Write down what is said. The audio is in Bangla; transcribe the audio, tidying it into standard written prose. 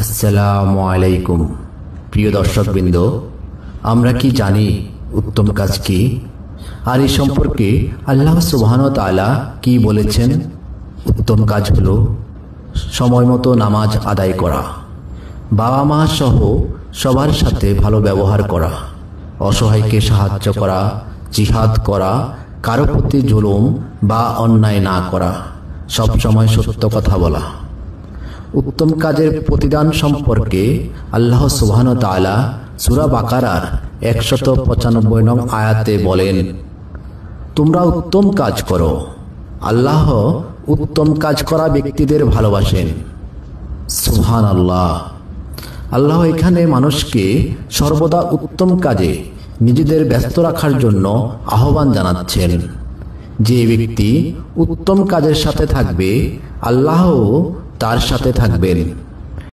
আসসালামু আলাইকুম। প্রিয় দর্শকবৃন্দ, আমরা কি জানি উত্তম কাজ কি, আর এই সম্পর্কে আল্লাহ সুবহানাহু ওয়া তাআলা কি বলেছেন? উত্তম কাজ হলো সময় মতো নামাজ আদায় করা, বাবা মা সহ সবার সাথে ভালো ব্যবহার করা, অসহায়কে সাহায্য করা, জিহাদ করা, কারো প্রতি জুলুম বা অন্যায় না করা, সব সময় সত্য কথা বলা। উত্তম কাজের প্রতিদান সম্পর্কে আল্লাহ সুবহানাহু ওয়া তাআলা সূরা বাকারার 195 নং আয়াতে বলেন, তোমরা উত্তম কাজ করো, আল্লাহ উত্তম কাজ করা ব্যক্তিদের ভালোবাসেন। সুবহানাল্লাহ। আল্লাহ এখানে মানুষকে সর্বদা উত্তম কাজে নিজেদের ব্যস্ত রাখার জন্য আহ্বান জানাচ্ছেন। যে ব্যক্তি উত্তম কাজের সাথে থাকবে, আল্লাহও তার সাথে থাকবেন।